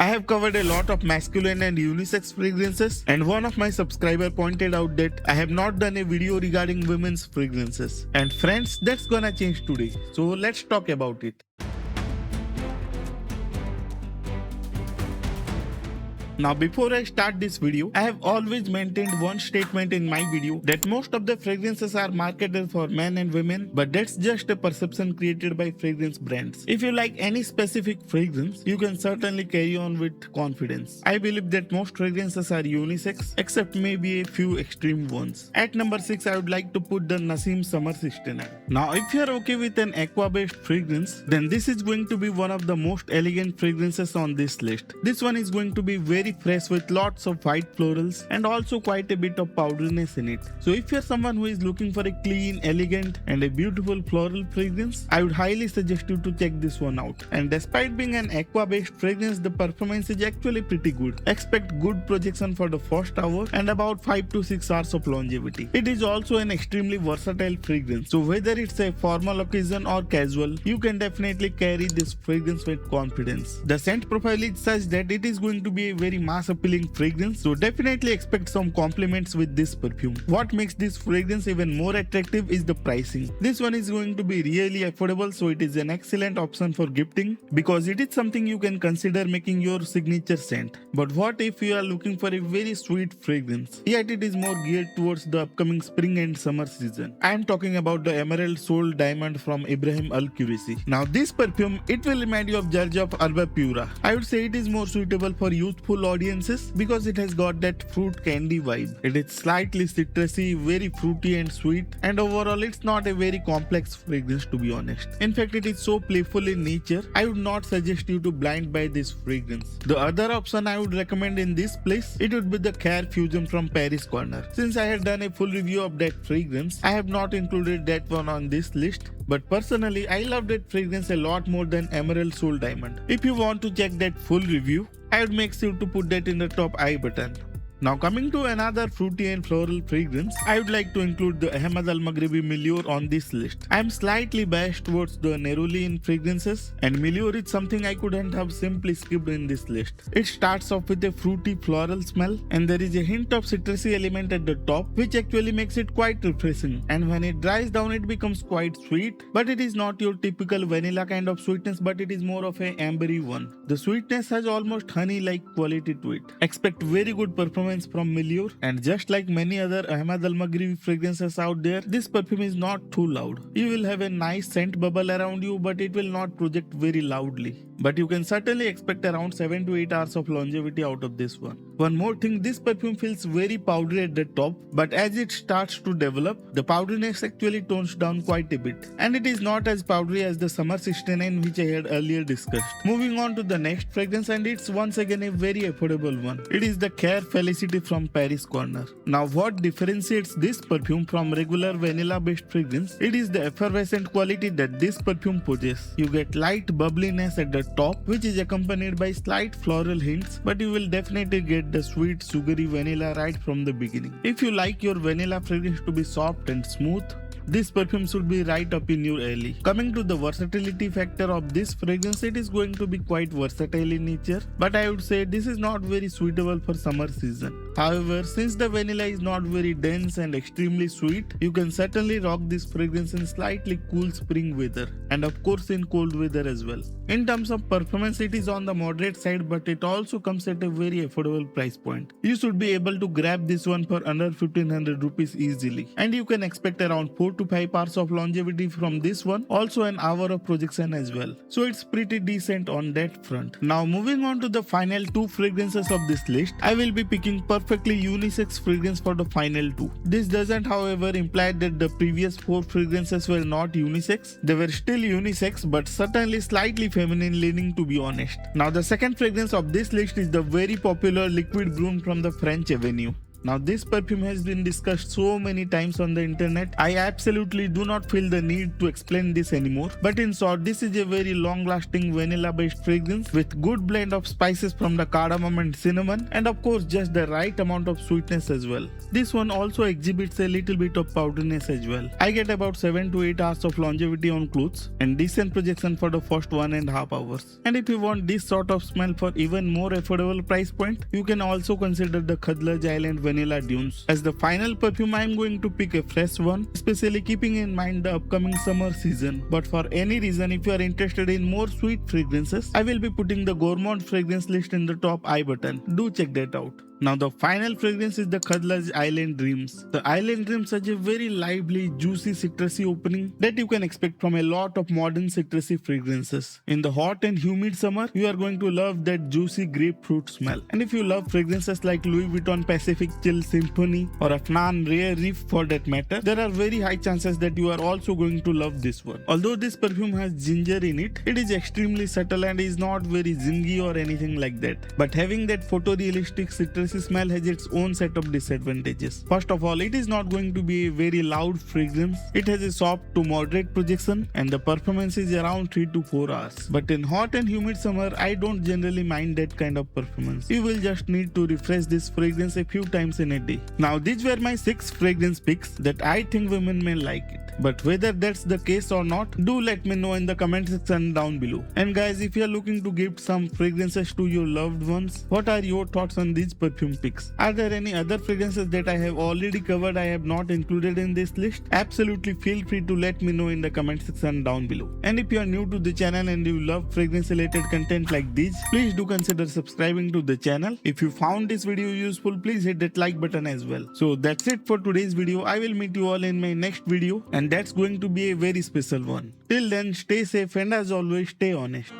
I have covered a lot of masculine and unisex fragrances, and one of my subscribers pointed out that I have not done a video regarding women's fragrances. And friends, that's gonna change today. So let's talk about it. Now before I start this video, I have always maintained one statement in my video that most of the fragrances are marketed for men and women, but that's just a perception created by fragrance brands. If you like any specific fragrance, you can certainly carry on with confidence. I believe that most fragrances are unisex, except maybe a few extreme ones. At number 6, I would like to put the Naseem Summer 69. Now if you are okay with an aqua based fragrance, then this is going to be one of the most elegant fragrances on this list. This one is going to be very fresh with lots of white florals and also quite a bit of powderiness in it. So if you're someone who is looking for a clean, elegant and a beautiful floral fragrance, I would highly suggest you to check this one out. And despite being an aqua based fragrance, the performance is actually pretty good. Expect good projection for the first hour and about 5 to 6 hours of longevity. It is also an extremely versatile fragrance, so whether it's a formal occasion or casual, you can definitely carry this fragrance with confidence. The scent profile is such that it is going to be a very mass appealing fragrance, so definitely expect some compliments with this perfume. What makes this fragrance even more attractive is the pricing. This one is going to be really affordable, so it is an excellent option for gifting because it is something you can consider making your signature scent. But what if you are looking for a very sweet fragrance, yet it is more geared towards the upcoming spring and summer season? I am talking about the Emerald Soul Diamond from Ibrahim AlQurashi. Now this perfume, it will remind you of Xerjoff Herba Pura. I would say it is more suitable for youthful audiences because it has got that fruit candy vibe. It is slightly citrusy, very fruity and sweet, and overall it's not a very complex fragrance, to be honest. In fact, it is so playful in nature, I would not suggest you to blind buy this fragrance. The other option I would recommend in this place, it would be the Khair Fusion from Paris Corner. Since I had done a full review of that fragrance, I have not included that one on this list, but personally I love that fragrance a lot more than Emerald Soul Diamond. If you want to check that full review, I would make sure to put that in the top I button. Now coming to another fruity and floral fragrance, I would like to include the Ahmed Maghribi Meilure on this list. I am slightly biased towards the neroli in fragrances, and Meilure is something I couldn't have simply skipped in this list. It starts off with a fruity floral smell, and there is a hint of citrusy element at the top, which actually makes it quite refreshing. And when it dries down, it becomes quite sweet, but it is not your typical vanilla kind of sweetness, but it is more of an ambery one. The sweetness has almost honey-like quality to it. Expect very good performance from Meilure, and just like many other Ahmed Maghribi fragrances out there, this perfume is not too loud. You will have a nice scent bubble around you, but it will not project very loudly. But you can certainly expect around 7 to 8 hours of longevity out of this one. One more thing, this perfume feels very powdery at the top, but as it starts to develop, the powderiness actually tones down quite a bit. And it is not as powdery as the Summer 69 which I had earlier discussed. Moving on to the next fragrance, and it's once again a very affordable one. It is the Khair Felicity from Paris Corner. Now what differentiates this perfume from regular vanilla based fragrance? It is the effervescent quality that this perfume possesses. You get light bubbliness at the top, which is accompanied by slight floral hints, but you will definitely get the sweet sugary vanilla right from the beginning. If you like your vanilla fragrance to be soft and smooth, this perfume should be right up in your alley. Coming to the versatility factor of this fragrance, it is going to be quite versatile in nature, but I would say this is not very suitable for summer season. However, since the vanilla is not very dense and extremely sweet, you can certainly rock this fragrance in slightly cool spring weather, and of course in cold weather as well. In terms of performance, it is on the moderate side, but it also comes at a very affordable price point. You should be able to grab this one for under 1500 rupees easily, and you can expect around 4 to 5 hours of longevity from this one, also an hour of projection as well. So it's pretty decent on that front. Now moving on to the final 2 fragrances of this list, I will be picking perfectly unisex fragrance for the final 2. This doesn't however imply that the previous 4 fragrances were not unisex. They were still unisex, but certainly slightly feminine leaning, to be honest. Now the second fragrance of this list is the very popular liquid Brun from the French Avenue. Now this perfume has been discussed so many times on the internet, I absolutely do not feel the need to explain this anymore. But in short, this is a very long-lasting vanilla-based fragrance with good blend of spices from the cardamom and cinnamon, and of course just the right amount of sweetness as well. This one also exhibits a little bit of powderiness as well. I get about 7 to 8 hours of longevity on clothes and decent projection for the first 1.5 hours. And if you want this sort of smell for even more affordable price point, you can also consider the Khadlaj Island Vanilla Dunes. As the final perfume, I am going to pick a fresh one, especially keeping in mind the upcoming summer season. But for any reason, if you are interested in more sweet fragrances, I will be putting the gourmand fragrance list in the top I button. Do check that out. Now the final fragrance is the Khadlaj Island Dreams. The Island Dreams has a very lively, juicy, citrusy opening that you can expect from a lot of modern citrusy fragrances. In the hot and humid summer, you are going to love that juicy grapefruit smell. And if you love fragrances like Louis Vuitton Pacific Chill Symphony or Afnan Rare Reef for that matter, there are very high chances that you are also going to love this one. Although this perfume has ginger in it, it is extremely subtle and is not very zingy or anything like that. But having that photorealistic citrusy smell has its own set of disadvantages. First of all, it is not going to be a very loud fragrance. It has a soft to moderate projection and the performance is around 3 to 4 hours. But in hot and humid summer, I don't generally mind that kind of performance. You will just need to refresh this fragrance a few times in a day. Now these were my 6 fragrance picks that I think women may like it. But whether that's the case or not, do let me know in the comment section down below. And guys, if you are looking to gift some fragrances to your loved ones, what are your thoughts on these perfume picks? Are there any other fragrances that I have already covered I have not included in this list? Absolutely feel free to let me know in the comment section down below. And if you are new to the channel and you love fragrance related content like this, please do consider subscribing to the channel. If you found this video useful, please hit that like button as well. So that's it for today's video. I will meet you all in my next video and that's going to be a very special one. Till then, stay safe and as always, stay honest.